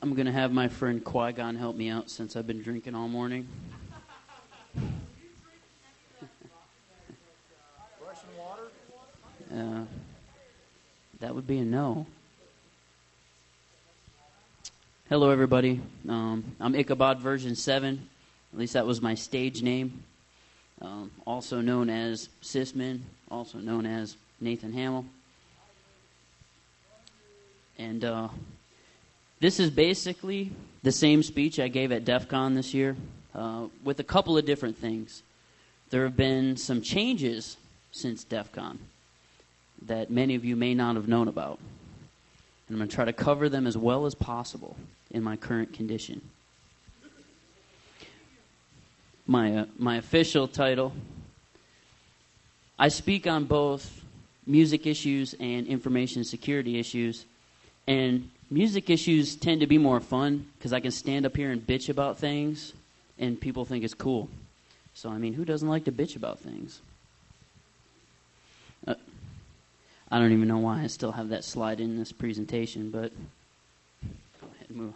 I'm going to have my friend Qui-Gon help me out since I've been drinking all morning. Russian water? That would be a no. Hello, everybody. I'm Ichabod version 7. At least that was my stage name. Also known as Sisman, also known as Nathan Hamill. And this is basically the same speech I gave at DEF CON this year, with a couple of different things. There have been some changes since DEF CON that many of you may not have known about. And I'm going to try to cover them as well as possible in my current condition. My official title, I speak on both music issues and information security issues. And music issues tend to be more fun because I can stand up here and bitch about things and people think it's cool. So, I mean, who doesn't like to bitch about things? I don't even know why I still have that slide in this presentation, but go ahead and move.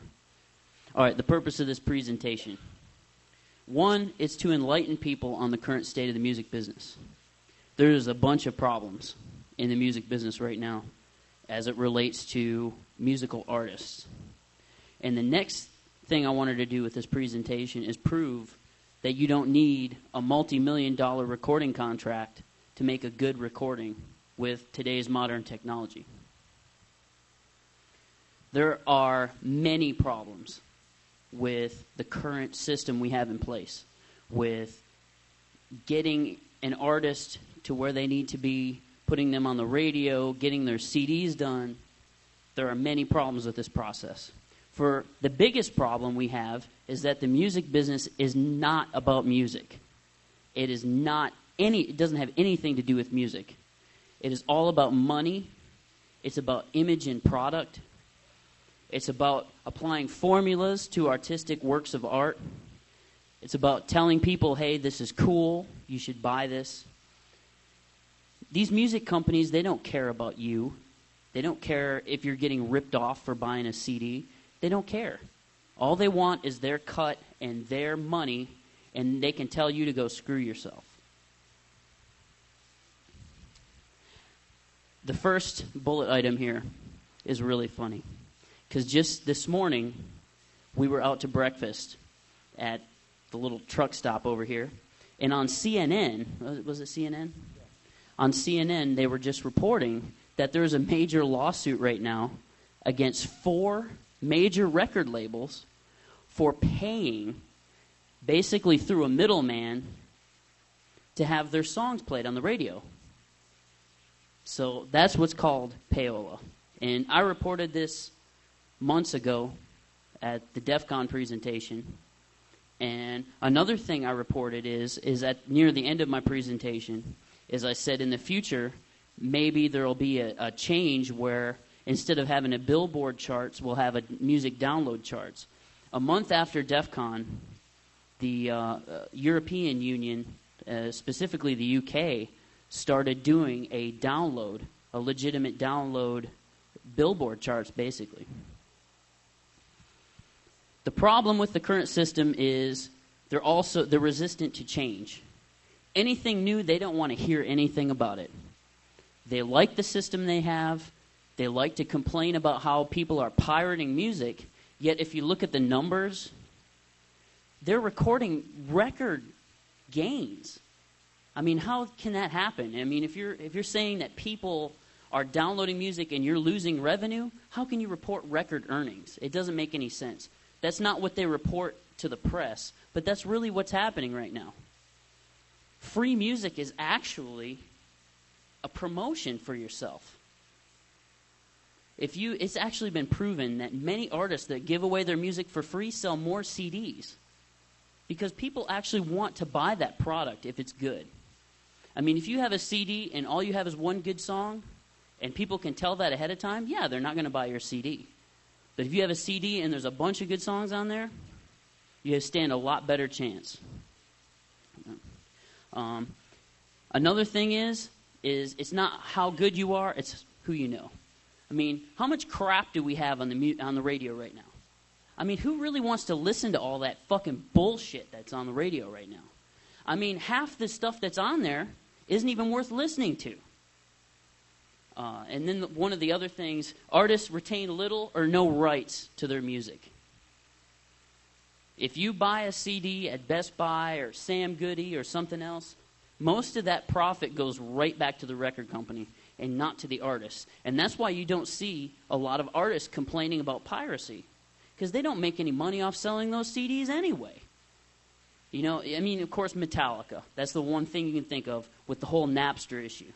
All right, the purpose of this presentation. One, it's to enlighten people on the current state of the music business. There's a bunch of problems in the music business right now as it relates to musical artists. And the next thing I wanted to do with this presentation is prove that you don't need a multi-million-dollar recording contract to make a good recording with today's modern technology. There are many problems with the current system we have in place, with getting an artist to where they need to be, putting them on the radio, getting their CDs done. There are many problems with this process. For the biggest problem we have is that the music business is not about music. It doesn't have anything to do with music. It is all about money. It's about image and product. It's about applying formulas to artistic works of art. It's about telling people, hey, this is cool, you should buy this. These music companies, they don't care about you. They don't care if you're getting ripped off for buying a CD. They don't care. All they want is their cut and their money, and they can tell you to go screw yourself. The first bullet item here is really funny, because just this morning, we were out to breakfast at the little truck stop over here, and on CNN, was it CNN? On CNN, they were just reporting that there's a major lawsuit right now against 4 major record labels for paying, basically through a middleman, to have their songs played on the radio. So that's what's called payola. And I reported this months ago at the DEF CON presentation. And another thing I reported is at near the end of my presentation, is I said in the future, maybe there will be a change where instead of having a Billboard charts, we'll have a music download charts. A month after DEF CON, the European Union, specifically the UK, started doing a legitimate download Billboard charts, basically. The problem with the current system is they're resistant to change. Anything new, they don't want to hear anything about it. They like the system they have. They like to complain about how people are pirating music. Yet if you look at the numbers, they're recording record gains. I mean, how can that happen? I mean, if you're saying that people are downloading music and you're losing revenue, how can you report record earnings? It doesn't make any sense. That's not what they report to the press, but that's really what's happening right now. Free music is actually a promotion for yourself. It's actually been proven that many artists that give away their music for free sell more CDs because people actually want to buy that product if it's good. I mean, if you have a CD and all you have is one good song and people can tell that ahead of time, yeah, they're not going to buy your CD. But if you have a CD and there's a bunch of good songs on there, you stand a lot better chance. Another thing is it's not how good you are, it's who you know. I mean, how much crap do we have on the radio right now? I mean, who really wants to listen to all that fucking bullshit that's on the radio right now? I mean, half the stuff that's on there isn't even worth listening to. And then one of the other things, artists retain little or no rights to their music. If you buy a CD at Best Buy or Sam Goody or something else, most of that profit goes right back to the record company and not to the artists. And that's why you don't see a lot of artists complaining about piracy, because they don't make any money off selling those CDs anyway. You know, I mean, of course, Metallica. That's the one thing you can think of with the whole Napster issue.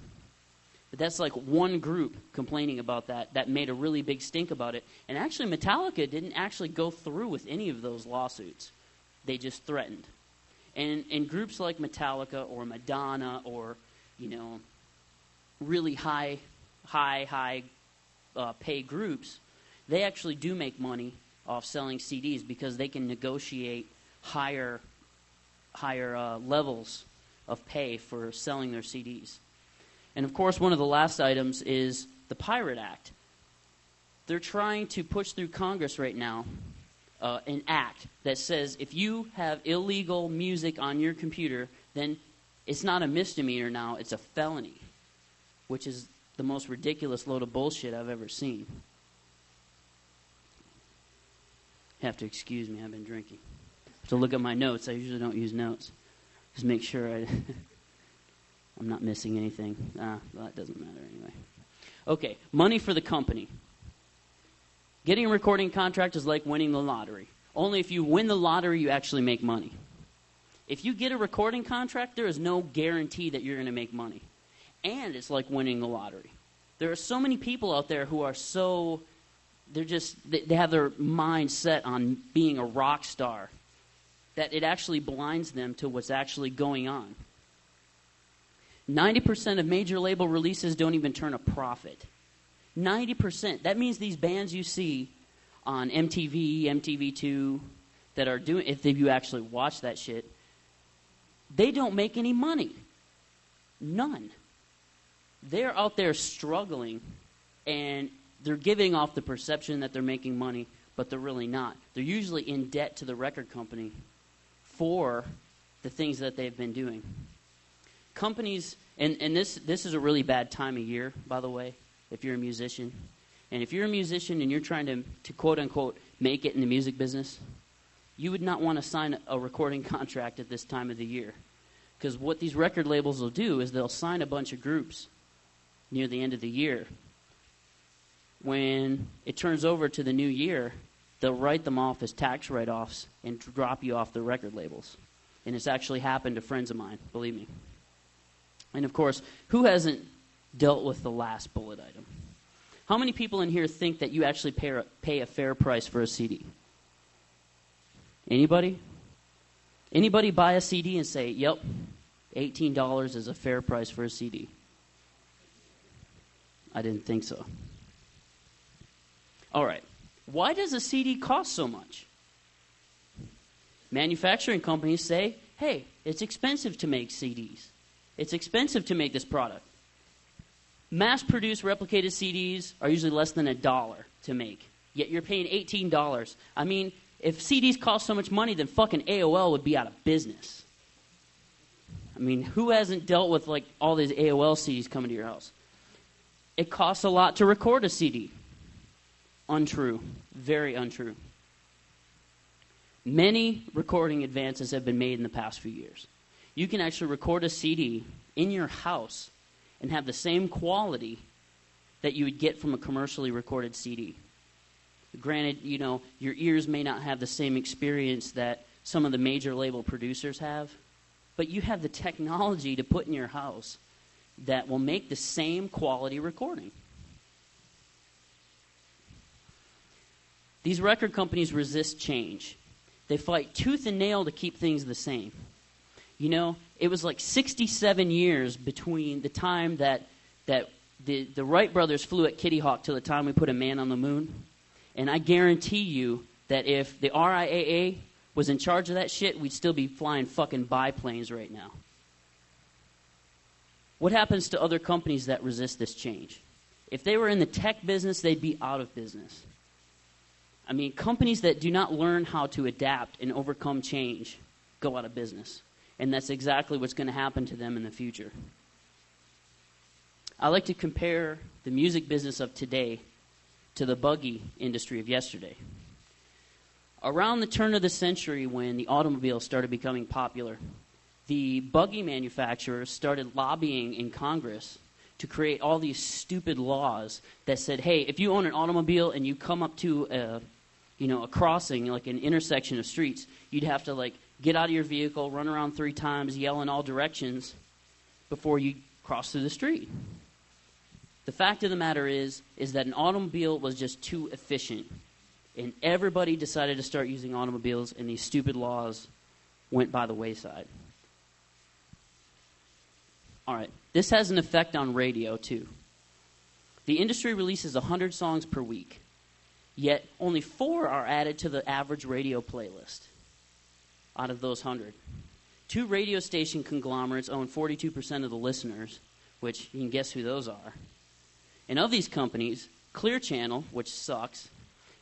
But that's like one group complaining about that made a really big stink about it. And actually, Metallica didn't actually go through with any of those lawsuits. They just threatened. And groups like Metallica or Madonna or, you know, really high pay groups, they actually do make money off selling CDs because they can negotiate higher levels of pay for selling their CDs. And of course, one of the last items is the Pirate Act. They're trying to push through Congress right now an act that says if you have illegal music on your computer, then it's not a misdemeanor now, it's a felony, which is the most ridiculous load of bullshit I've ever seen. You have to excuse me, I've been drinking. I have to look at my notes. I usually don't use notes. Just make sure I'm not missing anything. Well, that doesn't matter anyway. Okay, money for the company. Getting a recording contract is like winning the lottery. Only if you win the lottery, you actually make money. If you get a recording contract, there is no guarantee that you're going to make money. And it's like winning the lottery. There are so many people out there who are they have their mind set on being a rock star that it actually blinds them to what's actually going on. 90% of major label releases don't even turn a profit. 90%. That means these bands you see on MTV, MTV2, that are doing, if you actually watch that shit, they don't make any money. None. They're out there struggling, and they're giving off the perception that they're making money, but they're really not. They're usually in debt to the record company for the things that they've been doing. Companies, and this is a really bad time of year, by the way, if you're a musician. And if you're a musician and you're trying to quote-unquote make it in the music business, you would not want to sign a recording contract at this time of the year. Because what these record labels will do is they'll sign a bunch of groups near the end of the year. When it turns over to the new year, they'll write them off as tax write-offs and drop you off the record labels. And it's actually happened to friends of mine, believe me. And of course, who hasn't dealt with the last bullet item? How many people in here think that you actually pay a fair price for a CD? Anybody? Anybody buy a CD and say, yep, $18 is a fair price for a CD? I didn't think so. All right. Why does a CD cost so much? Manufacturing companies say, hey, it's expensive to make CDs. It's expensive to make this product. Mass-produced replicated CDs are usually less than $1 to make, yet you're paying $18. I mean, if CDs cost so much money, then fucking AOL would be out of business. I mean, who hasn't dealt with like all these AOL CDs coming to your house? It costs a lot to record a CD. Untrue. Very untrue. Many recording advances have been made in the past few years. You can actually record a CD in your house and have the same quality that you would get from a commercially recorded CD. Granted, you know, your ears may not have the same experience that some of the major label producers have, but you have the technology to put in your house that will make the same quality recording. These record companies resist change. They fight tooth and nail to keep things the same. You know, it was like 67 years between the time that the Wright brothers flew at Kitty Hawk till the time we put a man on the moon. And I guarantee you that if the RIAA was in charge of that shit, we'd still be flying fucking biplanes right now. What happens to other companies that resist this change? If they were in the tech business, they'd be out of business. I mean, companies that do not learn how to adapt and overcome change go out of business. And that's exactly what's going to happen to them in the future. I like to compare the music business of today to the buggy industry of yesterday. Around the turn of the century, when the automobile started becoming popular, the buggy manufacturers started lobbying in Congress to create all these stupid laws that said, hey, if you own an automobile and you come up to a crossing, like an intersection of streets, you'd have to like get out of your vehicle, run around 3 times, yell in all directions before you cross through the street. The fact of the matter is that an automobile was just too efficient. And everybody decided to start using automobiles, and these stupid laws went by the wayside. All right, this has an effect on radio, too. The industry releases 100 songs per week, yet only 4 are added to the average radio playlist out of those 100. 2 radio station conglomerates own 42% of the listeners, which you can guess who those are. And of these companies, Clear Channel, which sucks,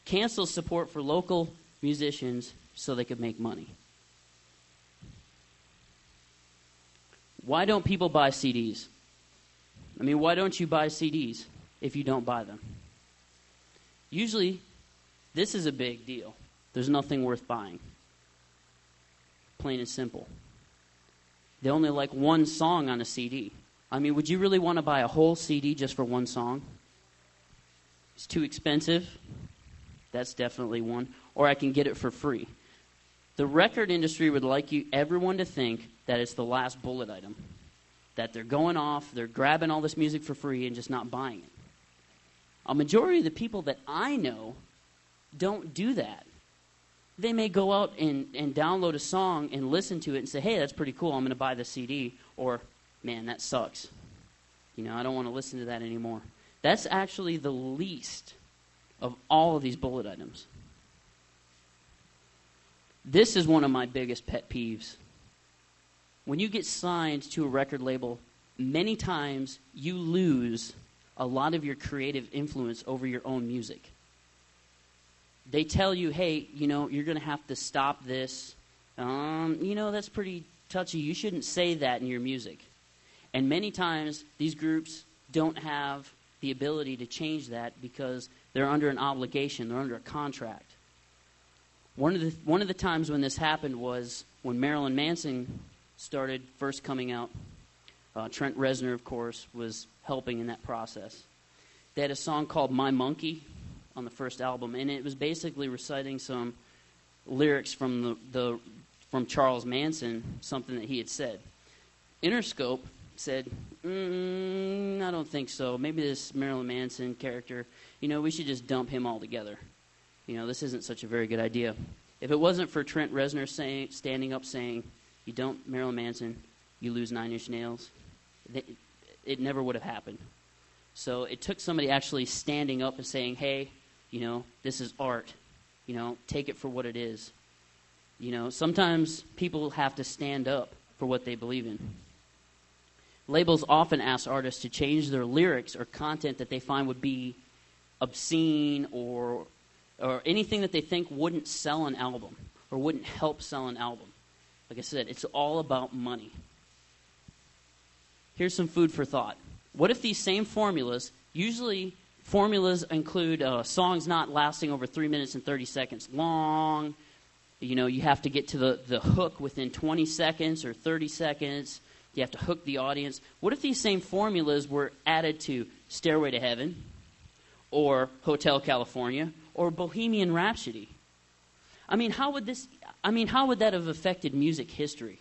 cancels support for local musicians so they could make money. Why don't people buy CDs? I mean, why don't you buy CDs if you don't buy them? Usually, this is a big deal. There's nothing worth buying. Plain and simple. They only like one song on a CD. I mean, would you really want to buy a whole CD just for one song? It's too expensive. That's definitely one. Or I can get it for free. The record industry would like everyone to think that it's the last bullet item. That they're going off, they're grabbing all this music for free and just not buying it. A majority of the people that I know don't do that. They may go out and download a song and listen to it and say, hey, that's pretty cool, I'm going to buy the CD. Or, man, that sucks. I don't want to listen to that anymore. That's actually the least of all of these bullet items. This is one of my biggest pet peeves. When you get signed to a record label, many times you lose a lot of your creative influence over your own music. They tell you, hey, you're going to have to stop this. That's pretty touchy. You shouldn't say that in your music. And many times these groups don't have the ability to change that because they're under an obligation. They're under a contract. One of the times when this happened was when Marilyn Manson started first coming out. Trent Reznor, of course, was helping in that process. They had a song called My Monkey on the first album, and it was basically reciting some lyrics from Charles Manson, something that he had said. Interscope said, I don't think so. Maybe this Marilyn Manson character, we should just dump him altogether. This isn't such a very good idea. If it wasn't for Trent Reznor standing up saying, you don't Marilyn Manson, you lose 9 Inch Nails, it never would have happened. So it took somebody actually standing up and saying, hey, this is art. Take it for what it is. Sometimes people have to stand up for what they believe in. Labels often ask artists to change their lyrics or content that they find would be obscene or anything that they think wouldn't sell an album or wouldn't help sell an album. Like I said, it's all about money. Here's some food for thought. What if these same formulas, usually formulas include songs not lasting over 3 minutes and 30 seconds long. You have to get to the hook within 20 seconds or 30 seconds. You have to hook the audience. What if these same formulas were added to Stairway to Heaven or Hotel California or Bohemian Rhapsody? How would that have affected music history?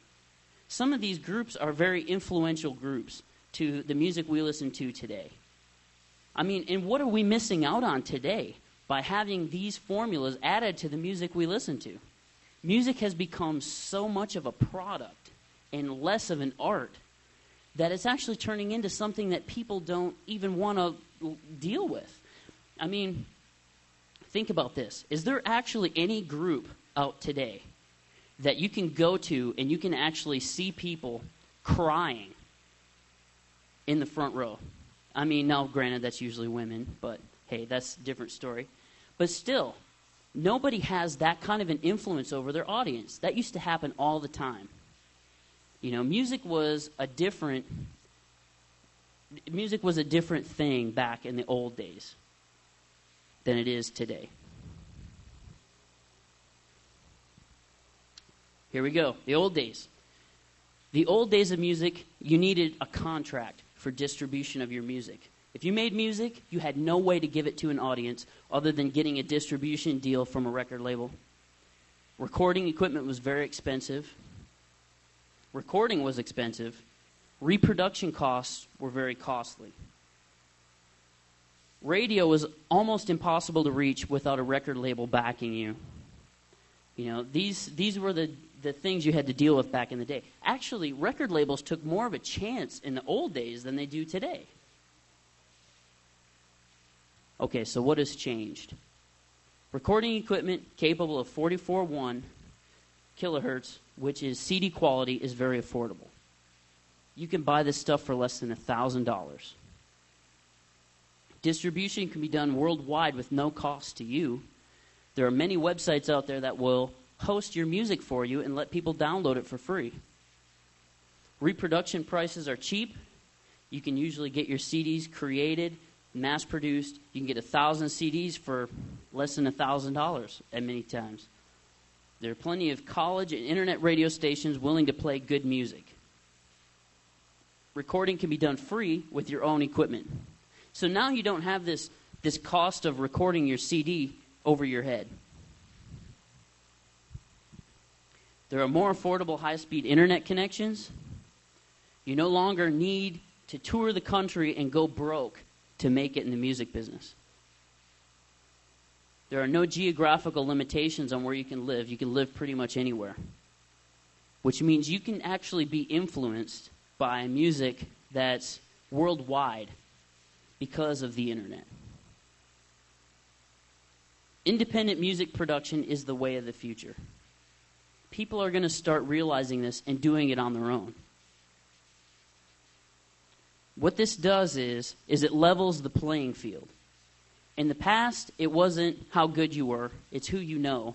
Some of these groups are very influential groups to the music we listen to today. And what are we missing out on today by having these formulas added to the music we listen to? Music has become so much of a product and less of an art that it's actually turning into something that people don't even want to deal with. Think about this. Is there actually any group out today that you can go to and you can actually see people crying in the front row? Now, granted, that's usually women, but hey, that's a different story. But still, nobody has that kind of an influence over their audience. That used to happen all the time. Music was a different thing back in the old days than it is today. Here we go. The old days. The old days of music, you needed a contract for distribution of your music. If you made music, you had no way to give it to an audience other than getting a distribution deal from a record label. Recording equipment was very expensive. Recording was expensive. Reproduction costs were very costly. Radio was almost impossible to reach without a record label backing you. These were the things you had to deal with back in the day. Actually, record labels took more of a chance in the old days than they do today. Okay, so what has changed? Recording equipment capable of 44.1 kilohertz, which is CD quality, is very affordable. You can buy this stuff for less than $1,000. Distribution can be done worldwide with no cost to you. There are many websites out there that will host your music for you and let people download it for free. Reproduction prices are cheap. You can usually get your CDs created, mass-produced. You can get 1,000 CDs for less than $1,000 at many times. There are plenty of college and internet radio stations willing to play good music. Recording can be done free with your own equipment. So now you don't have this cost of recording your CD over your head. There are more affordable high-speed internet connections. You no longer need to tour the country and go broke to make it in the music business. There are no geographical limitations on where you can live. You can live pretty much anywhere, which means you can actually be influenced by music that's worldwide because of the internet. Independent music production is the way of the future. People are going to start realizing this and doing it on their own. What this does is it levels the playing field. In the past, it wasn't how good you were, it's who you know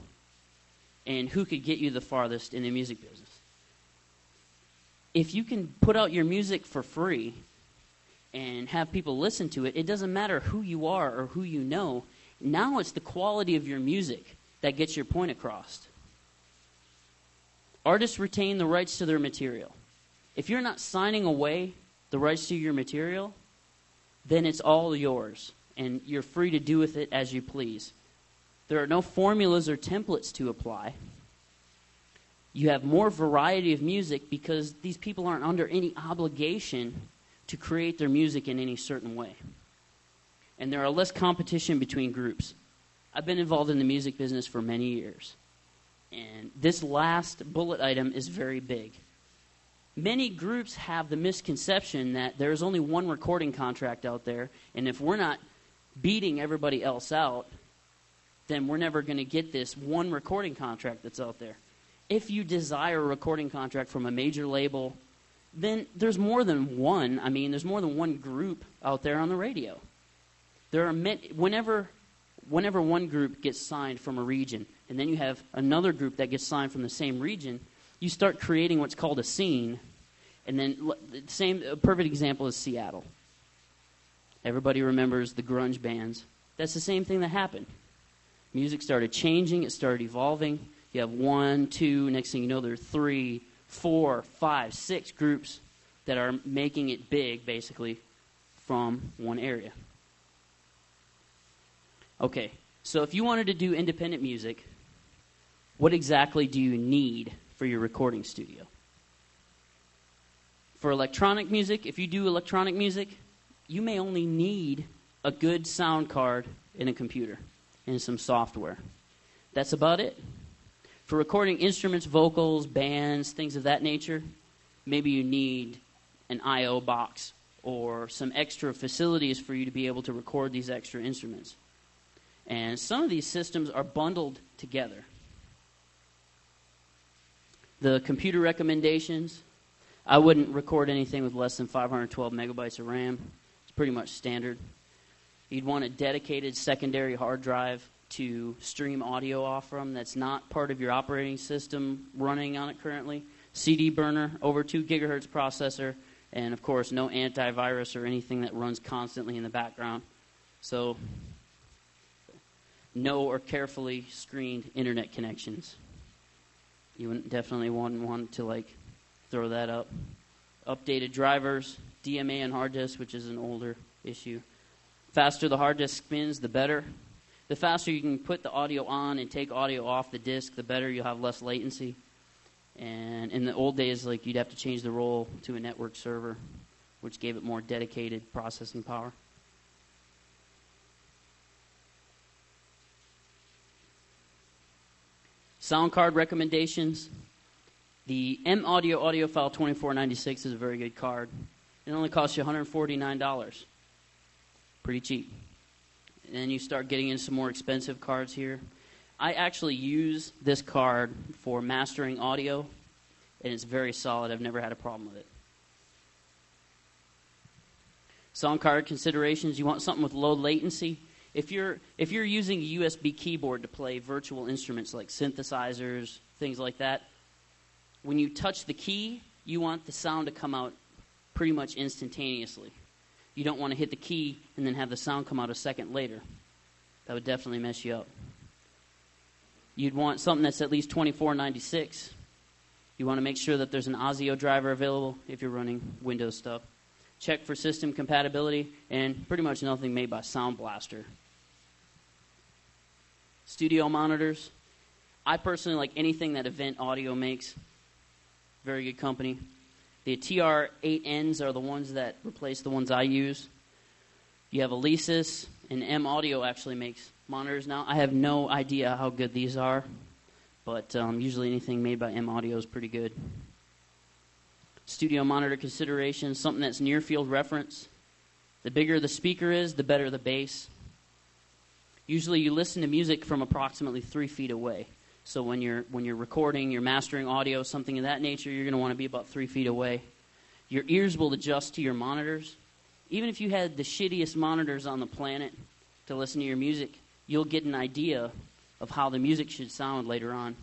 and who could get you the farthest in the music business. If you can put out your music for free and have people listen to it, it doesn't matter who you are or who you know. Now it's the quality of your music that gets your point across. Artists retain the rights to their material. If you're not signing away the rights to your material, then it's all yours, and you're free to do with it as you please. There are no formulas or templates to apply. You have more variety of music because these people aren't under any obligation to create their music in any certain way. And there are less competition between groups. I've been involved in the music business for many years. And this last bullet item is very big. Many groups have the misconception that there's only one recording contract out there, and if we're not beating everybody else out, then we're never going to get this one recording contract that's out there. If you desire a recording contract from a major label, then there's more than one. I mean, there's more than one group out there on the radio. There are whenever one group gets signed from a region, and then you have another group that gets signed from the same region, you start creating what's called a scene. And then a perfect example is Seattle. Everybody remembers the grunge bands. That's the same thing that happened. Music started changing, it started evolving. You have 1, 2, next thing you know, there are 3, 4, 5, 6 groups that are making it big, basically, from one area. Okay, so if you wanted to do independent music, what exactly do you need for your recording studio? For electronic music, if you do electronic music, you may only need a good sound card and a computer and some software. That's about it. For recording instruments, vocals, bands, things of that nature, maybe you need an I/O box or some extra facilities for you to be able to record these extra instruments. And some of these systems are bundled together. The computer recommendations, I wouldn't record anything with less than 512 megabytes of RAM. It's pretty much standard. You'd want a dedicated secondary hard drive to stream audio off from that's not part of your operating system running on it currently. CD burner, over 2 gigahertz processor, and of course no antivirus or anything that runs constantly in the background. So no or carefully screened internet connections. You wouldn't definitely want to throw that up. Updated drivers, DMA and hard disk, which is an older issue. Faster the hard disk spins, the better. The faster you can put the audio on and take audio off the disk, the better. You'll have less latency. And in the old days, you'd have to change the role to a network server, which gave it more dedicated processing power. Sound card recommendations. The M-Audio audiophile 2496 is a very good card. It only costs you $149. Pretty cheap. And then you start getting into some more expensive cards here. I actually use this card for mastering audio, and it's very solid. I've never had a problem with it. Sound card considerations. You want something with low latency. If you're using a USB keyboard to play virtual instruments like synthesizers, things like that, when you touch the key, you want the sound to come out pretty much instantaneously. You don't want to hit the key and then have the sound come out a second later. That would definitely mess you up. You'd want something that's at least 2496. You want to make sure that there's an ASIO driver available if you're running Windows stuff. Check for system compatibility, and pretty much nothing made by Sound Blaster. Studio monitors. I personally like anything that Event Audio makes. Very good company. The TR-8Ns are the ones that replace the ones I use. You have Alesis, and M-Audio actually makes monitors now. I have no idea how good these are, but usually anything made by M-Audio is pretty good. Studio monitor considerations, something that's near field reference. The bigger the speaker is, the better the bass. Usually you listen to music from approximately 3 feet away. So when you're recording, you're mastering audio, something of that nature, you're going to want to be about 3 feet away. Your ears will adjust to your monitors. Even if you had the shittiest monitors on the planet to listen to your music, you'll get an idea of how the music should sound later on.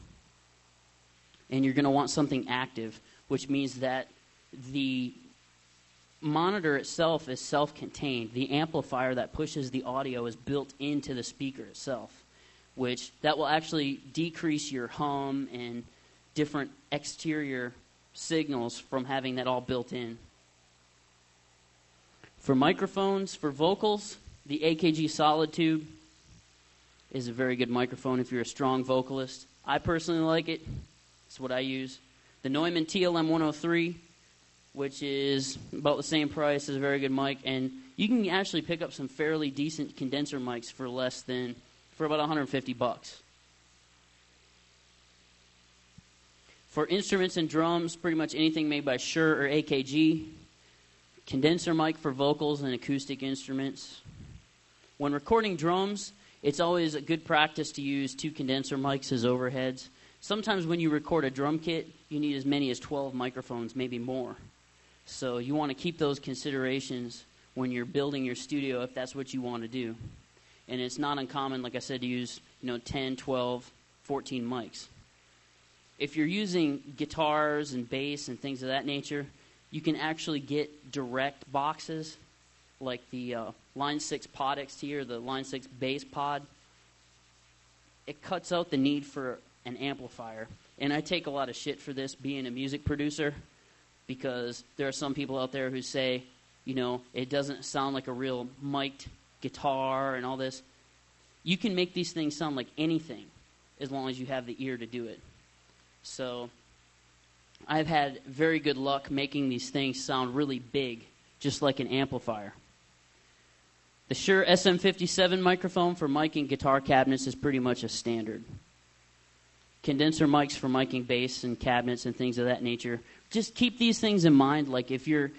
And you're going to want something active, which means that the monitor itself is self-contained. The amplifier that pushes the audio is built into the speaker itself, which that will actually decrease your hum and different exterior signals from having that all built in. For microphones, for vocals, the AKG Solid Tube is a very good microphone if you're a strong vocalist. I personally like it. It's what I use. The Neumann TLM 103, which is about the same price, is a very good mic, and you can actually pick up some fairly decent condenser mics for about $150. For instruments and drums, pretty much anything made by Shure or AKG. Condenser mic for vocals and acoustic instruments. When recording drums, it's always a good practice to use 2 condenser mics as overheads. Sometimes when you record a drum kit, you need as many as 12 microphones, maybe more. So you want to keep those considerations when you're building your studio if that's what you want to do. And it's not uncommon, like I said, to use 10, 12, 14 mics. If you're using guitars and bass and things of that nature, you can actually get direct boxes like the Line 6 Pod XT or the Line 6 Bass Pod. It cuts out the need for an amplifier. And I take a lot of shit for this being a music producer, because there are some people out there who say, it doesn't sound like a real mic'd guitar and all this. You can make these things sound like anything as long as you have the ear to do it. So I've had very good luck making these things sound really big, just like an amplifier. The Shure SM57 microphone for miking guitar cabinets is pretty much a standard. Condenser mics for miking bass and cabinets and things of that nature. Just keep these things in mind. Like if you're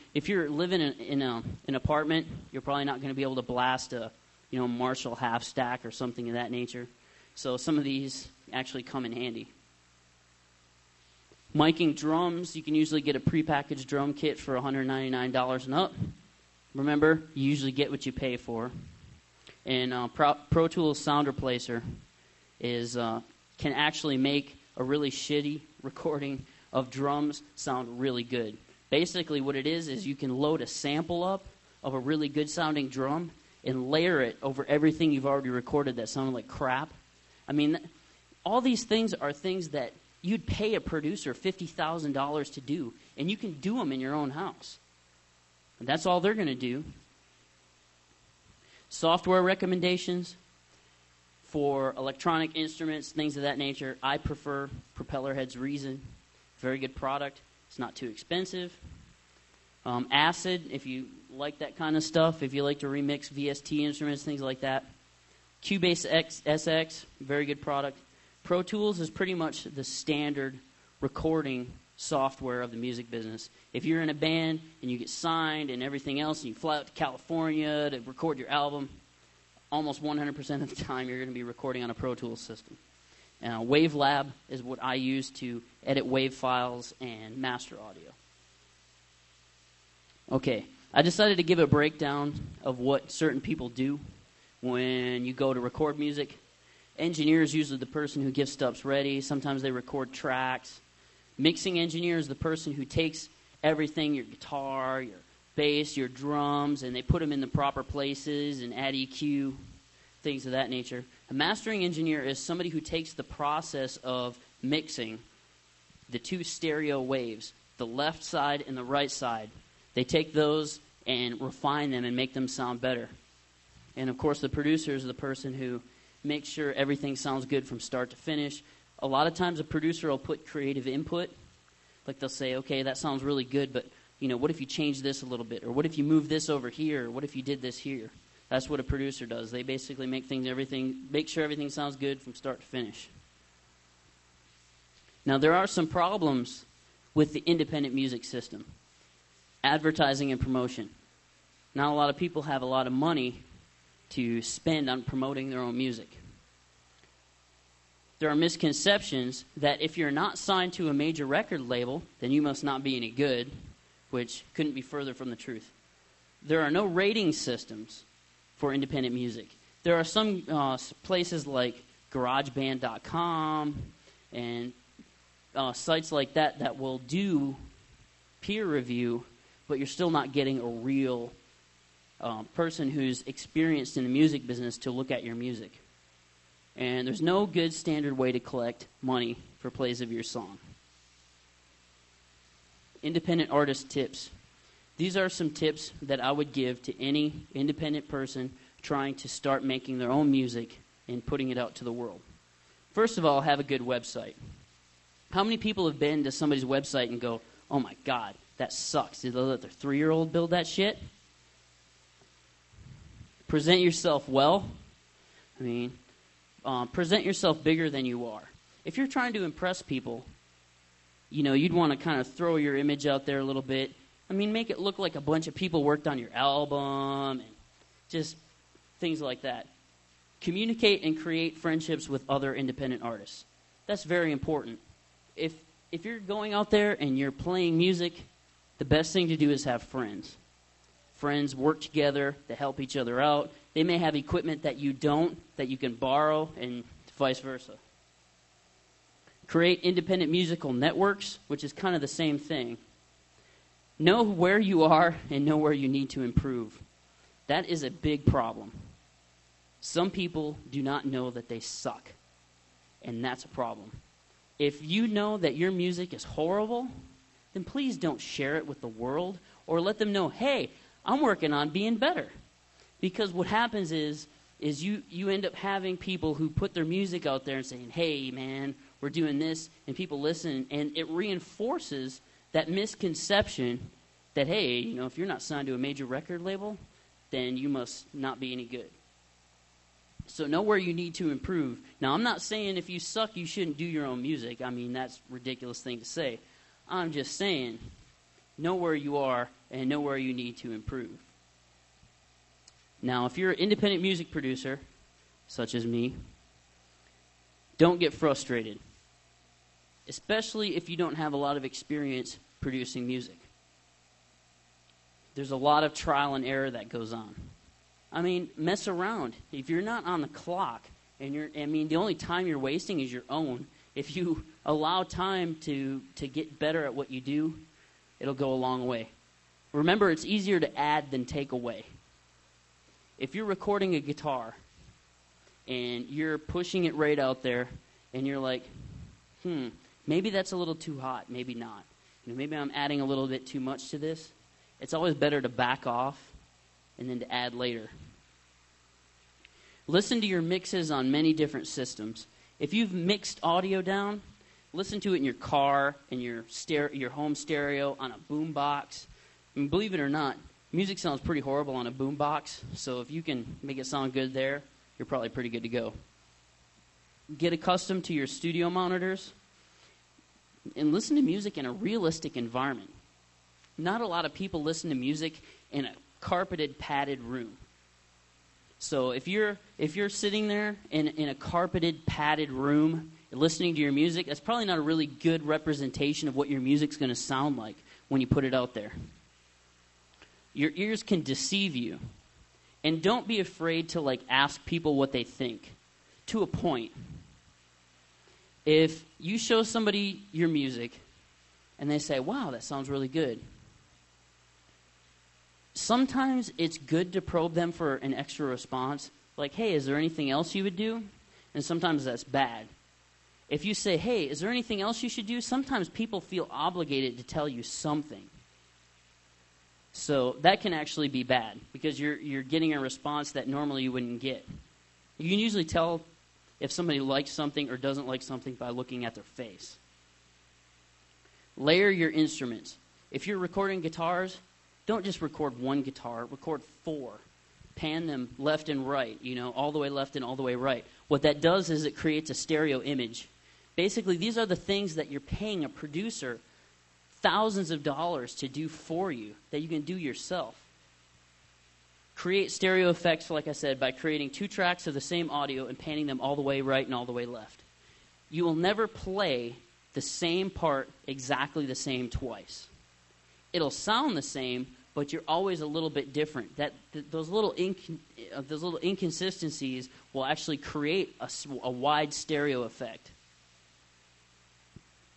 living in an apartment, you're probably not going to be able to blast a Marshall half stack or something of that nature. So some of these actually come in handy. Miking drums, you can usually get a prepackaged drum kit for $199 and up. Remember, you usually get what you pay for. And Pro Tools Sound Replacer can actually make a really shitty recording of drums sound really good. Basically what it is you can load a sample up of a really good sounding drum and layer it over everything you've already recorded that sounded like crap. I mean, all these things are things that you'd pay a producer $50,000 to do, and you can do them in your own house. And that's all they're going to do. Software recommendations for electronic instruments, things of that nature. I prefer Propellerhead's Reason. Very good product. It's not too expensive. Acid, if you like that kind of stuff, if you like to remix VST instruments, things like that. Cubase SX, very good product. Pro Tools is pretty much the standard recording software of the music business. If you're in a band and you get signed and everything else and you fly out to California to record your album, almost 100% of the time you're going to be recording on a Pro Tools system. WaveLab is what I use to edit wave files and master audio. Okay, I decided to give a breakdown of what certain people do when you go to record music. Engineer is usually the person who gets stuff ready. Sometimes they record tracks. Mixing engineer is the person who takes everything, your guitar, your bass, your drums, and they put them in the proper places and add EQ, things of that nature. A mastering engineer is somebody who takes the process of mixing the two stereo waves, the left side and the right side. They take those and refine them and make them sound better. And of course, the producer is the person who makes sure everything sounds good from start to finish. A lot of times a producer will put creative input. Like they'll say, okay, that sounds really good, but what if you change this a little bit? Or what if you move this over here? Or what if you did this here? That's what a producer does. They basically make sure everything sounds good from start to finish. Now, there are some problems with the independent music system. Advertising and promotion. Not a lot of people have a lot of money to spend on promoting their own music. There are misconceptions that if you're not signed to a major record label, then you must not be any good, which couldn't be further from the truth. There are no rating systems for independent music. There are some places like GarageBand.com and sites like that will do peer review, but you're still not getting a real person who's experienced in the music business to look at your music. And there's no good standard way to collect money for plays of your song. Independent artist tips. These are some tips that I would give to any independent person trying to start making their own music and putting it out to the world. First of all, have a good website. How many people have been to somebody's website and go, oh my God, that sucks. Did they let their 3-year-old build that shit? Present yourself well. Present yourself bigger than you are. If you're trying to impress people, you'd want to kind of throw your image out there a little bit. Make it look like a bunch of people worked on your album and just things like that. Communicate and create friendships with other independent artists. That's very important. If you're going out there and you're playing music, the best thing to do is have friends. Friends work together to help each other out. They may have equipment that you don't, that you can borrow, and vice versa. Create independent musical networks, which is kind of the same thing. Know where you are and know where you need to improve. That is a big problem. Some people do not know that they suck, and that's a problem. If you know that your music is horrible, then please don't share it with the world or let them know, hey, I'm working on being better. Because what happens is you end up having people who put their music out there and saying, hey, man, we're doing this, and people listen, and it reinforces that misconception that, hey, if you're not signed to a major record label, then you must not be any good. So know where you need to improve. Now, I'm not saying if you suck, you shouldn't do your own music. That's a ridiculous thing to say. I'm just saying, know where you are and know where you need to improve. Now, if you're an independent music producer, such as me, don't get frustrated, especially if you don't have a lot of experience producing music. There's a lot of trial and error that goes on. I mean, mess around. If you're not on the clock, and the only time you're wasting is your own. If you allow time to get better at what you do, it'll go a long way. Remember, it's easier to add than take away. If you're recording a guitar and you're pushing it right out there and you're like, maybe that's a little too hot, maybe not. Maybe I'm adding a little bit too much to this. It's always better to back off and then to add later. Listen to your mixes on many different systems. If you've mixed audio down, listen to it in your car, in your home stereo, on a boom box. And believe it or not, music sounds pretty horrible on a boom box, so if you can make it sound good there, you're probably pretty good to go. Get accustomed to your studio monitors and listen to music in a realistic environment. Not a lot of people listen to music in a carpeted, padded room. So if you're sitting there in a carpeted, padded room and listening to your music, that's probably not a really good representation of what your music's going to sound like when you put it out there. Your ears can deceive you. And don't be afraid to ask people what they think, to a point. If you show somebody your music and they say, wow, that sounds really good, sometimes it's good to probe them for an extra response, like, hey, is there anything else you would do? And sometimes that's bad. If you say, hey, is there anything else you should do? Sometimes people feel obligated to tell you something. So that can actually be bad because you're getting a response that normally you wouldn't get. You can usually tell if somebody likes something or doesn't like something by looking at their face. Layer your instruments. If you're recording guitars, don't just record one guitar, record 4. Pan them left and right, all the way left and all the way right. What that does is it creates a stereo image. Basically, these are the things that you're paying a producer thousands of dollars to do for you that you can do yourself. Create stereo effects, like I said, by creating 2 tracks of the same audio and panning them all the way right and all the way left. You will never play the same part exactly the same twice. It'll sound the same, but you're always a little bit different. Those little inconsistencies will actually create a wide stereo effect.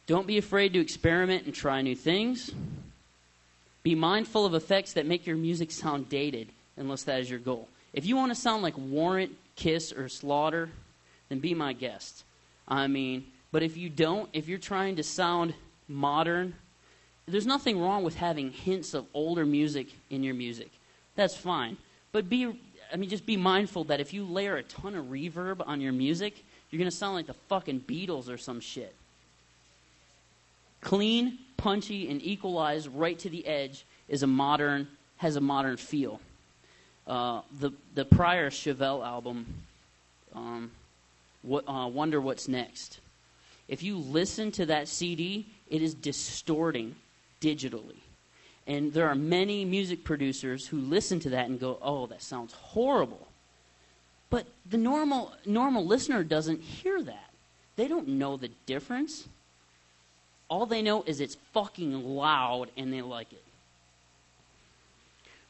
Don't be afraid to experiment and try new things. Be mindful of effects that make your music sound dated, unless that is your goal. If you want to sound like Warrant, Kiss, or Slaughter, then be my guest. But if you don't, if you're trying to sound modern, there's nothing wrong with having hints of older music in your music. That's fine. But just be mindful that if you layer a ton of reverb on your music, you're going to sound like the fucking Beatles or some shit. Clean, punchy, and equalized right to the edge has a modern feel. The prior Chevelle album, Wonder What's Next. If you listen to that CD, it is distorting digitally. And there are many music producers who listen to that and go, oh, that sounds horrible. But the normal listener doesn't hear that. They don't know the difference. All they know is it's fucking loud and they like it.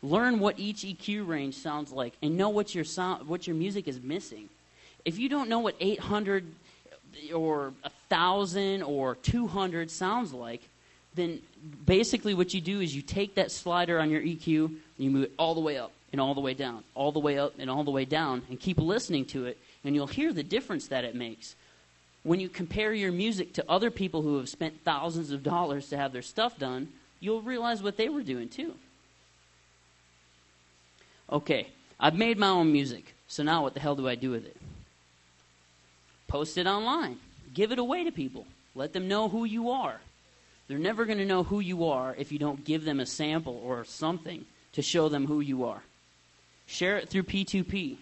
Learn what each EQ range sounds like and know what your music is missing. If you don't know what 800 or 1,000 or 200 sounds like, then basically what you do is you take that slider on your EQ and you move it all the way up and all the way down, all the way up and all the way down, and keep listening to it, and you'll hear the difference that it makes. When you compare your music to other people who have spent thousands of dollars to have their stuff done, you'll realize what they were doing too. Okay, I've made my own music, so now what the hell do I do with it? Post it online. Give it away to people. Let them know who you are. They're never going to know who you are if you don't give them a sample or something to show them who you are. Share it through P2P.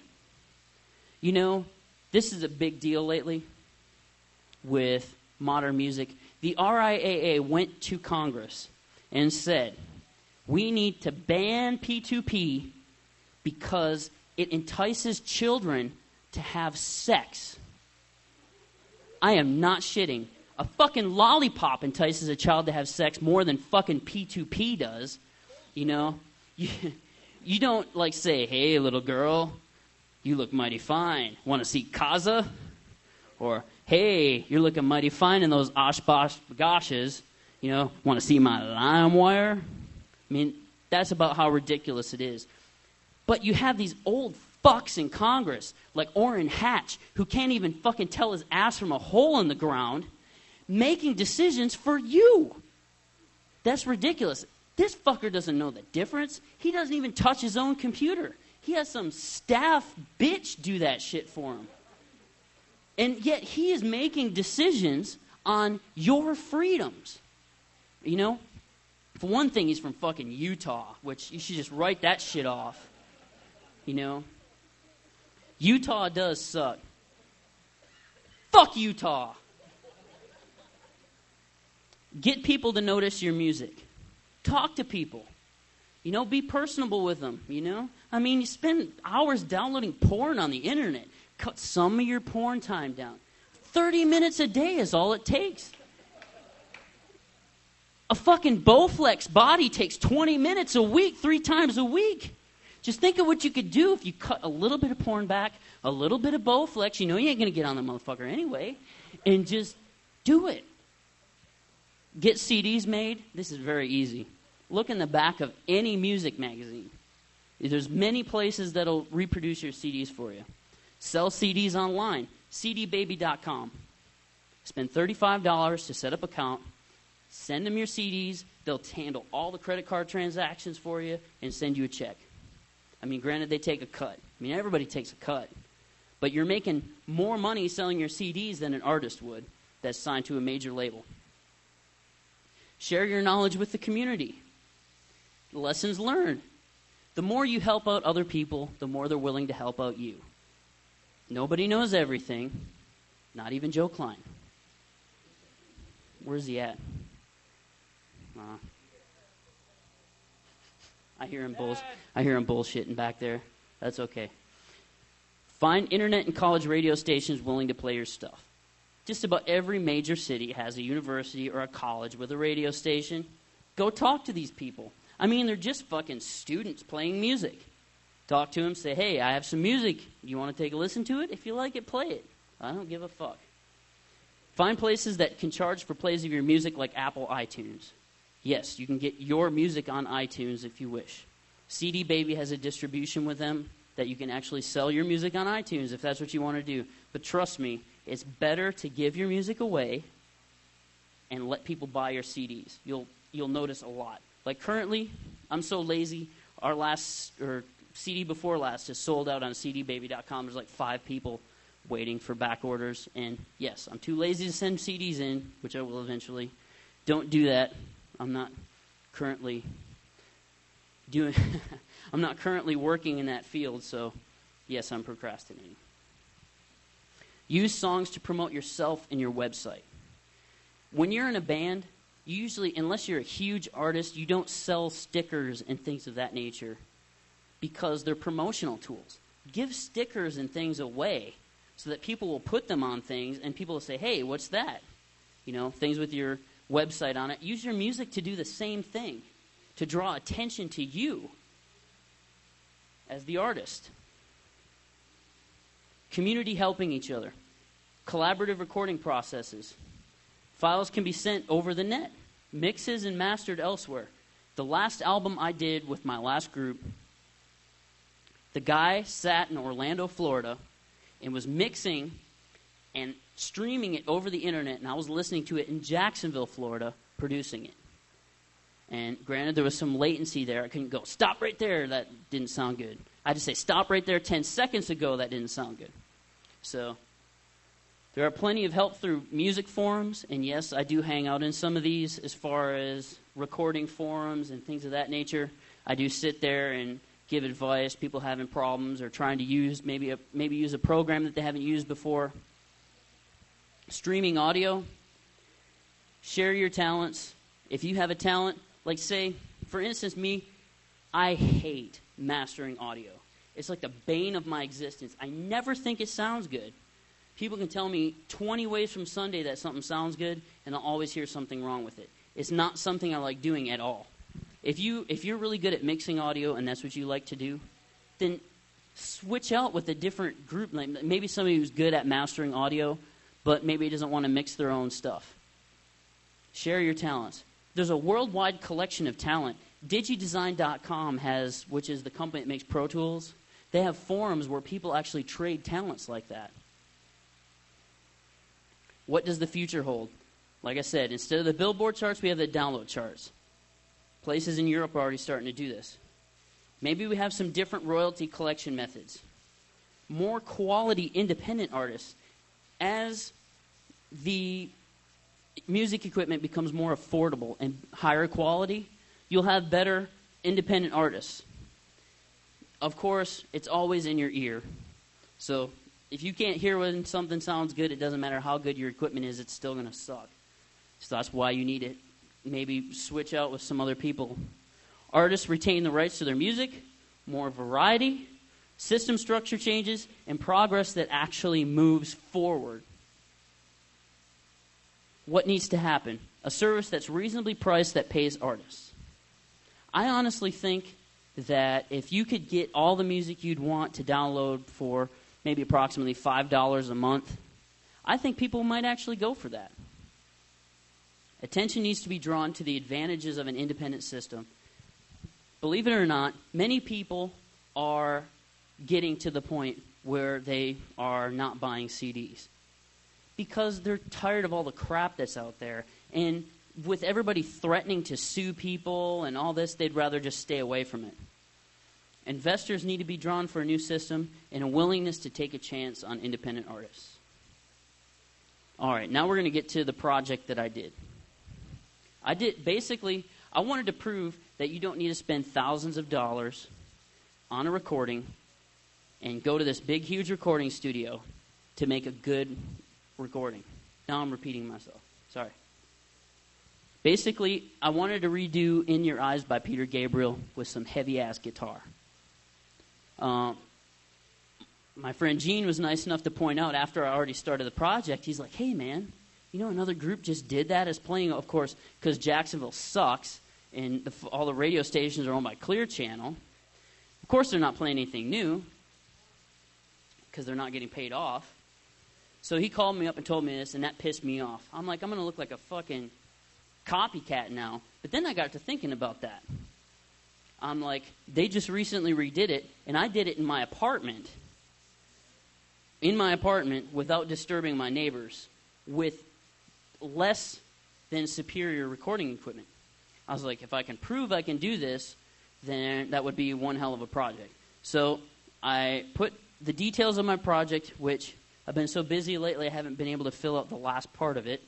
This is a big deal lately with modern music. The RIAA went to Congress and said, we need to ban P2P because it entices children to have sex. I am not shitting. A fucking lollipop entices a child to have sex more than fucking P2P does. You don't like say, hey, little girl, you look mighty fine. Want to see Kaza? Or, hey, you're looking mighty fine in those Oshbosh goshes. You know, want to see my LimeWire? I mean, that's about how ridiculous it is. But you have these old fucks in Congress, like Orrin Hatch, who can't even fucking tell his ass from a hole in the ground, making decisions for you. That's ridiculous. This fucker doesn't know the difference. He doesn't even touch his own computer. He has some staff bitch do that shit for him. And yet he is making decisions on your freedoms. You know? For one thing, he's from fucking Utah, which you should just write that shit off. You know? Utah does suck. Fuck Utah. Get people to notice your music. Talk to people. You know, be personable with them, you know? I mean, you spend hours downloading porn on the internet. Cut some of your porn time down. 30 minutes a day is all it takes. A fucking Bowflex body takes 20 minutes a week, 3 times a week. Just think of what you could do if you cut a little bit of porn back, a little bit of Bowflex. You know you ain't going to get on the motherfucker anyway. And just do it. Get CDs made. This is very easy. Look in the back of any music magazine. There's many places that'll reproduce your CDs for you. Sell CDs online. cdbaby.com. Spend $35 to set up an account. Send them your CDs. They'll handle all the credit card transactions for you and send you a check. I mean, granted, they take a cut. I mean, everybody takes a cut. But you're making more money selling your CDs than an artist would that's signed to a major label. Share your knowledge with the community. Lessons learned. The more you help out other people, the more they're willing to help out you. Nobody knows everything, not even Joe Klein. Where's he at? I hear him bullshitting back there. That's okay. Find internet and college radio stations willing to play your stuff. Just about every major city has a university or a college with a radio station. Go talk to these people. I mean, they're just fucking students playing music. Talk to them, say, hey, I have some music. You want to take a listen to it? If you like it, play it. I don't give a fuck. Find places that can charge for plays of your music like Apple iTunes. Yes, you can get your music on iTunes if you wish. CD Baby has a distribution with them that you can actually sell your music on iTunes if that's what you want to do. But trust me, it's better to give your music away and let people buy your CDs. You'll notice a lot. Like currently, I'm so lazy, our CD before last is sold out on cdbaby.com. There's like 5 people waiting for back orders. And yes, I'm too lazy to send CDs in, which I will eventually. Don't do that. I'm not currently working in that field, so yes, I'm procrastinating. Use songs to promote yourself and your website. When you're in a band, you usually, unless you're a huge artist, you don't sell stickers and things of that nature because they're promotional tools. Give stickers and things away so that people will put them on things and people will say, hey, what's that? You know, things with your website on it. Use your music to do the same thing, to draw attention to you as the artist. Community helping each other. Collaborative recording processes. Files can be sent over the net. Mixes and mastered elsewhere. The last album I did with my last group, the guy sat in Orlando, Florida, and was mixing and streaming it over the internet, and I was listening to it in Jacksonville, Florida, producing it. And granted, there was some latency there. I couldn't go, stop right there, that didn't sound good. I had to say, stop right there 10 seconds ago, that didn't sound good. So there are plenty of help through music forums, and yes, I do hang out in some of these as far as recording forums and things of that nature. I do sit there and give advice, people having problems or trying to use maybe use a program that they haven't used before. Streaming audio, share your talents. If you have a talent, like say, for instance, me, I hate mastering audio. It's like the bane of my existence. I never think it sounds good. People can tell me 20 ways from Sunday that something sounds good, and I'll always hear something wrong with it. It's not something I like doing at all. If you're really good at mixing audio and that's what you like to do, then switch out with a different group. Like maybe somebody who's good at mastering audio, but maybe doesn't want to mix their own stuff. Share your talents. There's a worldwide collection of talent. Digidesign.com has, which is the company that makes Pro Tools, they have forums where people actually trade talents like that. What does the future hold? Like I said, instead of the Billboard charts, we have the download charts. Places in Europe are already starting to do this. Maybe we have some different royalty collection methods. More quality independent artists. As the music equipment becomes more affordable and higher quality, you'll have better independent artists. Of course, it's always in your ear. So if you can't hear when something sounds good, it doesn't matter how good your equipment is, it's still going to suck. So that's why you need to maybe switch out with some other people. Artists retain the rights to their music, more variety, system structure changes, and progress that actually moves forward. What needs to happen? A service that's reasonably priced that pays artists. I honestly think that if you could get all the music you'd want to download for maybe approximately $5 a month, I think people might actually go for that. Attention needs to be drawn to the advantages of an independent system. Believe it or not, many people are getting to the point where they are not buying CDs because they're tired of all the crap that's out there. And with everybody threatening to sue people and all this, they'd rather just stay away from it. Investors need to be drawn for a new system and a willingness to take a chance on independent artists. All right, now we're going to get to the project that I did. I wanted to prove that you don't need to spend thousands of dollars on a recording and go to this big, huge recording studio to make a good recording. Now I'm repeating myself. Sorry. Basically, I wanted to redo In Your Eyes by Peter Gabriel with some heavy-ass guitar. My friend Gene was nice enough to point out after I already started the project, he's like, hey, man, you know another group just did that? It's playing, of course, because Jacksonville sucks and all the radio stations are owned by Clear Channel. Of course, they're not playing anything new because they're not getting paid off. So he called me up and told me this, and that pissed me off. I'm like, I'm going to look like a fucking copycat now. But then I got to thinking about that. I'm like, they just recently redid it, and I did it in my apartment. In my apartment without disturbing my neighbors with less than superior recording equipment. I was like, if I can prove I can do this, then that would be one hell of a project. So I put the details of my project, which I've been so busy lately I haven't been able to fill out the last part of it,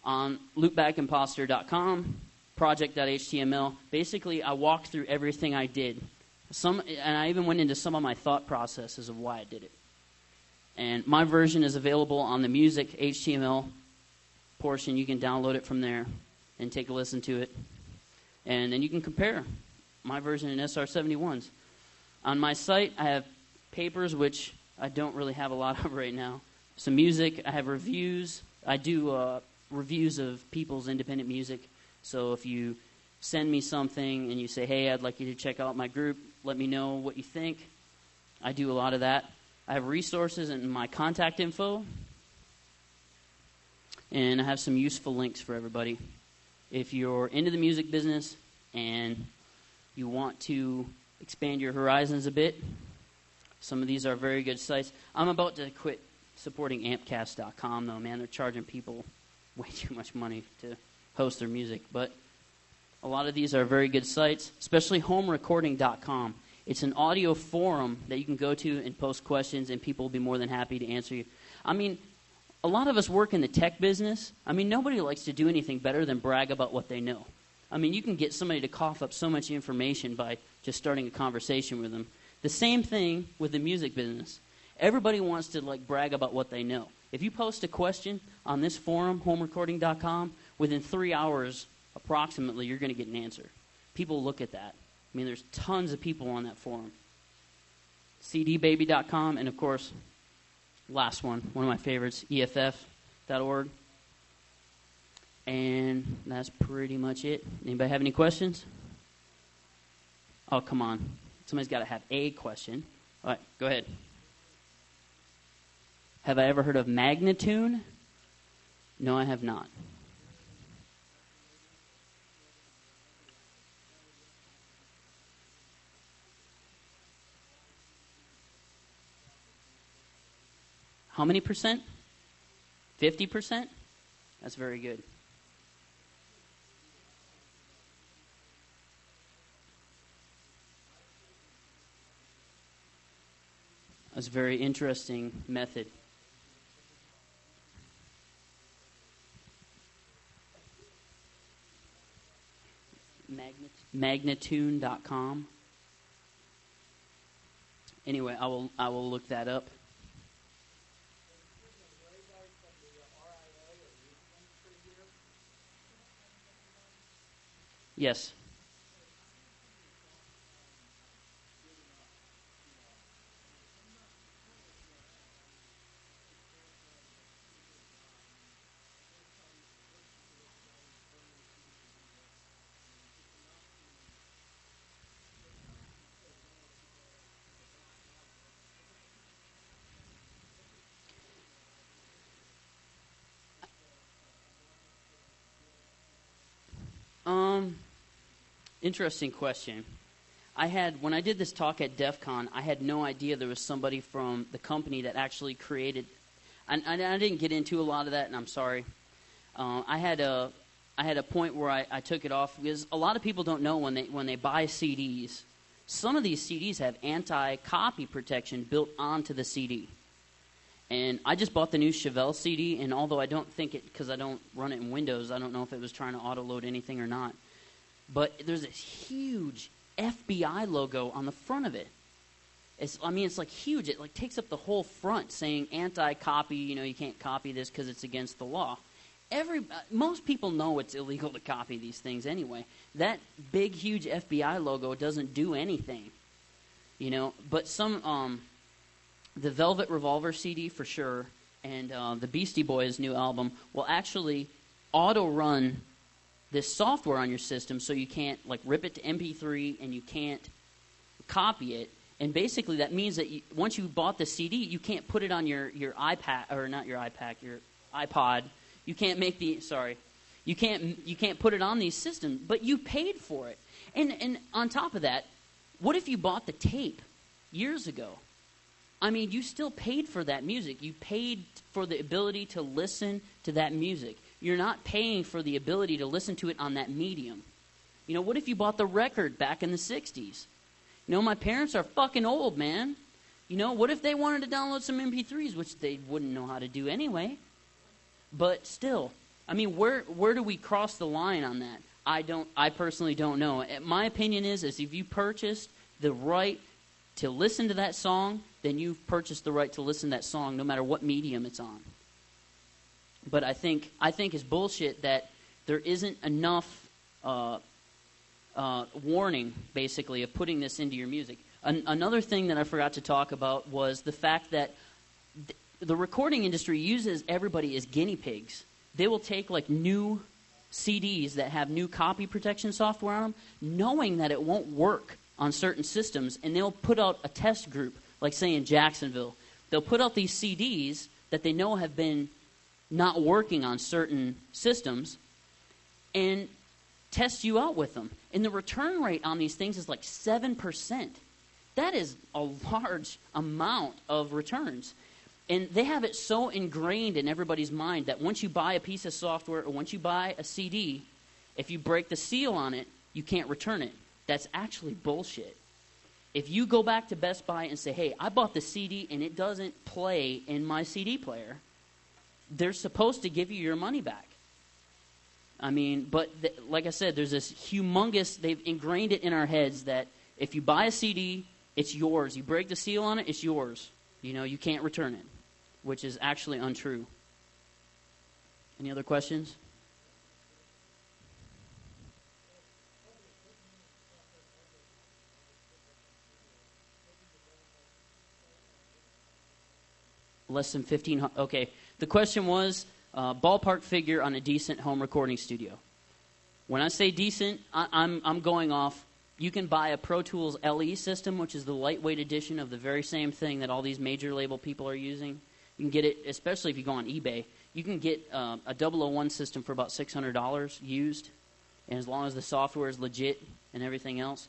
on loopbackimposter.com, project.html. Basically, I walked through everything I did. And I even went into some of my thought processes of why I did it. And my version is available on the music HTML portion. You can download it from there and take a listen to it. And then you can compare my version and SR71's. On my site, I have papers, which I don't really have a lot of right now. Some music. I have reviews. I do reviews of people's independent music. So if you send me something and you say, hey, I'd like you to check out my group, let me know what you think. I do a lot of that. I have resources and my contact info. And I have some useful links for everybody. If you're into the music business and you want to expand your horizons a bit, some of these are very good sites. I'm about to quit supporting ampcast.com, though, man. They're charging people way too much money to host their music. But a lot of these are very good sites, especially homerecording.com. It's an audio forum that you can go to and post questions, and people will be more than happy to answer you. I mean, a lot of us work in the tech business. I mean, nobody likes to do anything better than brag about what they know. I mean, you can get somebody to cough up so much information by just starting a conversation with them. The same thing with the music business. Everybody wants to, brag about what they know. If you post a question on this forum, homerecording.com, within 3 hours, approximately, you're going to get an answer. People look at that. I mean, there's tons of people on that forum. cdbaby.com, and, of course, last one of my favorites, EFF.org. And that's pretty much it. Anybody have any questions? Oh, come on. Somebody's got to have a question. All right, go ahead. Have I ever heard of Magnatune? No, I have not. How many percent? 50%? That's very good. That's a very interesting method. Magnatune.com. Anyway, I will look that up. Yes. Interesting question. When I did this talk at DEF CON, I had no idea there was somebody from the company that actually created, and I didn't get into a lot of that, and I'm sorry. I had a point where I took it off because a lot of people don't know when they buy CDs, some of these CDs have anti-copy protection built onto the CD. And I just bought the new Chevelle CD, and although I don't think it, because I don't run it in Windows, I don't know if it was trying to auto-load anything or not. But there's this huge FBI logo on the front of it. It's like huge. It like takes up the whole front, saying anti-copy. You can't copy this because it's against the law. Most people know it's illegal to copy these things anyway. That big, huge FBI logo doesn't do anything. But some the Velvet Revolver CD for sure, and the Beastie Boys' new album will actually auto-run this software on your system, so you can't rip it to MP3 and you can't copy it. And basically, that means that once you bought the CD, you can't put it on your iPad, or not your iPad, your iPod. You can't you can't put it on these systems, but you paid for it. And on top of that, what if you bought the tape years ago? I mean, you still paid for that music. You paid for the ability to listen to that music. You're not paying for the ability to listen to it on that medium. What if you bought the record back in the 60s? My parents are fucking old, man. What if they wanted to download some MP3s, which they wouldn't know how to do anyway? But still, I mean, where do we cross the line on that? I personally don't know. My opinion is if you purchased the right to listen to that song, then you've purchased the right to listen to that song no matter what medium it's on. But I think it's bullshit that there isn't enough warning, basically, of putting this into your music. Another thing that I forgot to talk about was the fact that the recording industry uses everybody as guinea pigs. They will take new CDs that have new copy protection software on them, knowing that it won't work on certain systems, and they'll put out a test group, like say in Jacksonville. They'll put out these CDs that they know have been not working on certain systems and test you out with them. And the return rate on these things is 7%. That is a large amount of returns. And they have it so ingrained in everybody's mind that once you buy a piece of software or once you buy a CD, if you break the seal on it, you can't return it. That's actually bullshit. If you go back to Best Buy and say, hey, I bought the CD and it doesn't play in my CD player, they're supposed to give you your money back. I mean, but like I said, there's this they've ingrained it in our heads that if you buy a CD, it's yours. You break the seal on it, it's yours. You can't return it, which is actually untrue. Any other questions? Less than 15. Okay. The question was ballpark figure on a decent home recording studio. When I say decent, I'm going off You can buy a Pro Tools LE system, which is the lightweight edition of the very same thing that all these major label people are using. You can get it, especially if you go on eBay. You can get a 001 system for about $600 used, and as long as the software is legit and everything else.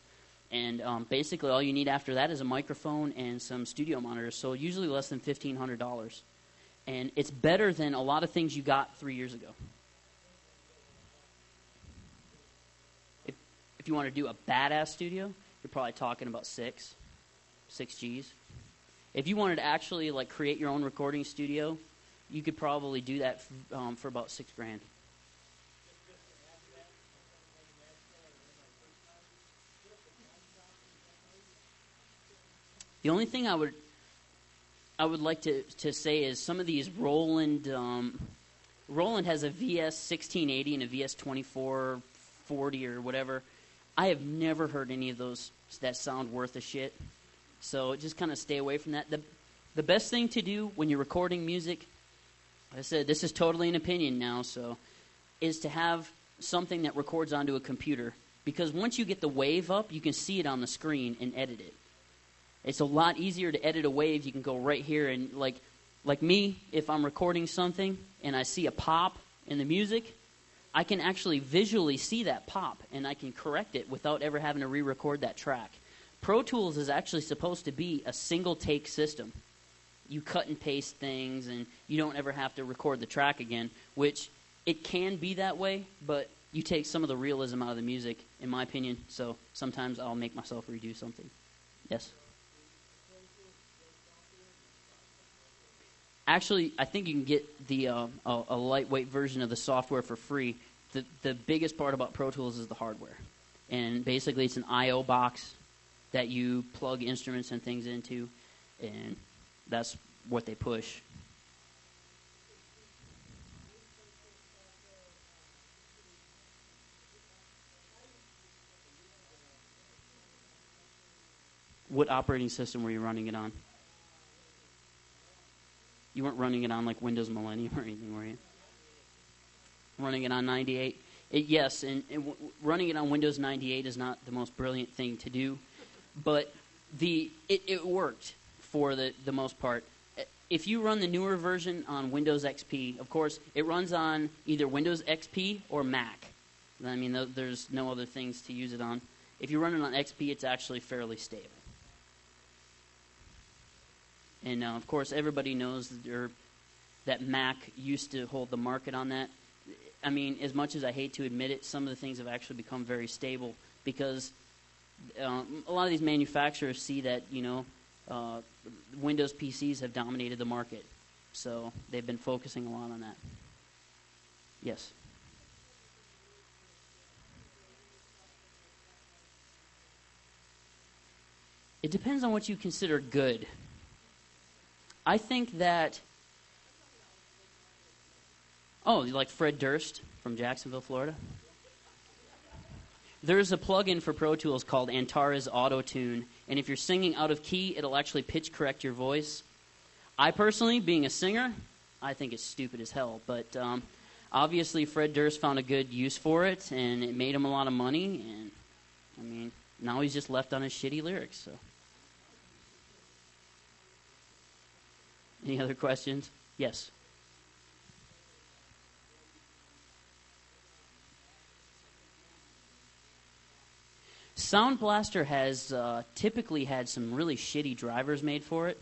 And basically all you need after that is a microphone and some studio monitors, so usually less than $1,500. And it's better than a lot of things you got 3 years ago. If you want to do a badass studio, you're probably talking about six G's. If you wanted to actually like create your own recording studio, you could probably do that for about $6,000. The only thing I would like to say is some of these Roland has a VS 1680 and a VS 2440 or whatever. I have never heard any of those that sound worth a shit. So just kind of stay away from that. The best thing to do when you're recording music, like I said, this is totally an opinion now, so, is to have something that records onto a computer. Because once you get the wave up, you can see it on the screen and edit it. It's a lot easier to edit a wave. You can go right here and, like me, if I'm recording something and I see a pop in the music, I can actually visually see that pop, and I can correct it without ever having to re-record that track. Pro Tools is actually supposed to be a single-take system. You cut and paste things, and you don't ever have to record the track again, which it can be that way, but you take some of the realism out of the music, in my opinion, so sometimes I'll make myself redo something. Yes? Actually, I think you can get a lightweight version of the software for free. The biggest part about Pro Tools is the hardware. And basically it's an I.O. box that you plug instruments and things into, and that's what they push. What operating system were you running it on? You weren't running it on like Windows Millennium or anything, were you? Running it on 98? Yes, and running it on Windows 98 is not the most brilliant thing to do, but it worked for the most part. If you run the newer version on Windows XP, of course, it runs on either Windows XP or Mac. I mean, there's no other things to use it on. If you run it on XP, it's actually fairly stable. And, of course, everybody knows that Mac used to hold the market on that. I mean, as much as I hate to admit it, some of the things have actually become very stable because a lot of these manufacturers see that, Windows PCs have dominated the market. So they've been focusing a lot on that. Yes? It depends on what you consider good. I think that... Oh, you like Fred Durst from Jacksonville, Florida? There's a plugin for Pro Tools called Antares Auto-Tune, and if you're singing out of key, it'll actually pitch correct your voice. I personally, being a singer, I think it's stupid as hell, but obviously Fred Durst found a good use for it, and it made him a lot of money, and, I mean, now he's just left on his shitty lyrics, so... Any other questions? Yes. Sound Blaster has typically had some really shitty drivers made for it,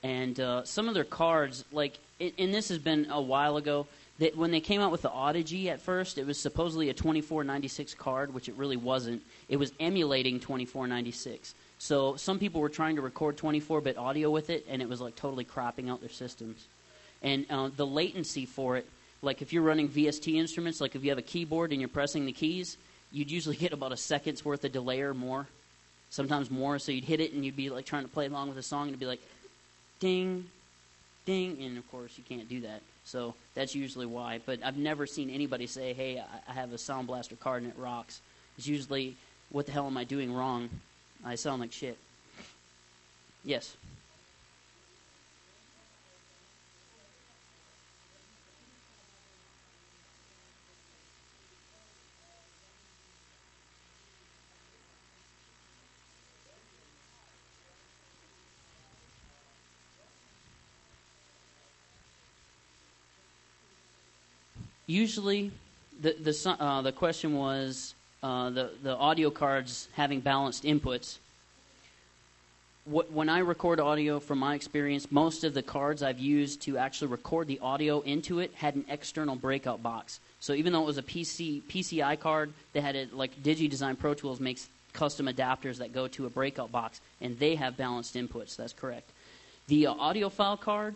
and some of their cards, and this has been a while ago, that when they came out with the Audigy at first, it was supposedly a 2496 card, which it really wasn't. It was emulating 2496. So some people were trying to record 24-bit audio with it, and it was like totally cropping out their systems. And the latency for it, like if you're running VST instruments, like if you have a keyboard and you're pressing the keys, you'd usually get about a second's worth of delay or more, sometimes more. So you'd hit it, and you'd be like trying to play along with the song, and it'd be like, ding, ding, and of course you can't do that. So that's usually why. But I've never seen anybody say, hey, I have a Sound Blaster card and it rocks. It's usually, what the hell am I doing wrong? I sound like shit. Yes. Usually, the question was the audio cards having balanced inputs. When I record audio, from my experience, most of the cards I've used to actually record the audio into it had an external breakout box. So even though it was a PCI card, they had it, like DigiDesign Pro Tools makes custom adapters that go to a breakout box, and they have balanced inputs. That's correct. The audiophile card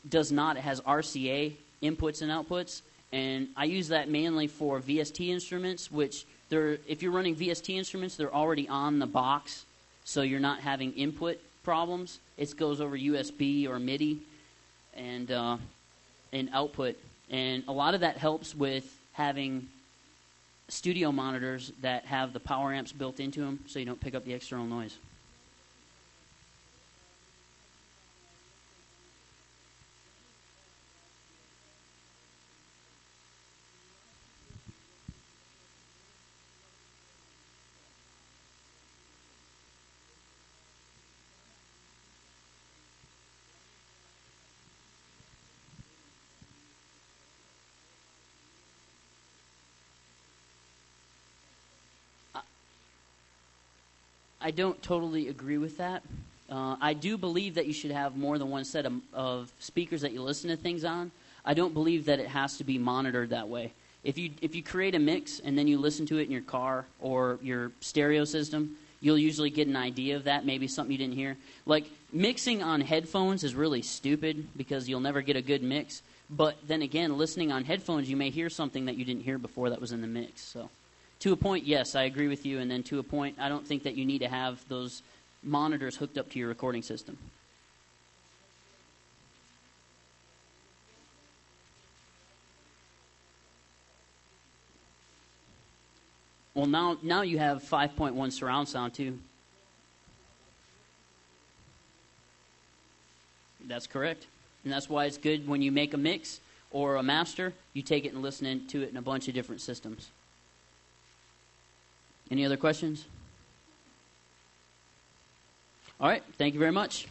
does not. It has RCA inputs and outputs, and I use that mainly for VST instruments, which if you're running VST instruments, they're already on the box, so you're not having input problems. It goes over USB or MIDI and output. And a lot of that helps with having studio monitors that have the power amps built into them so you don't pick up the external noise. I don't totally agree with that. I do believe that you should have more than one set of speakers that you listen to things on. I don't believe that it has to be monitored that way. If you create a mix and then you listen to it in your car or your stereo system, you'll usually get an idea of that, maybe something you didn't hear. Like, mixing on headphones is really stupid because you'll never get a good mix. But then again, listening on headphones, you may hear something that you didn't hear before that was in the mix. So, to a point, yes, I agree with you. And then to a point, I don't think that you need to have those monitors hooked up to your recording system. Well, now you have 5.1 surround sound, too. That's correct. And that's why it's good when you make a mix or a master, you take it and listen to it in a bunch of different systems. Any other questions? All right. Thank you very much.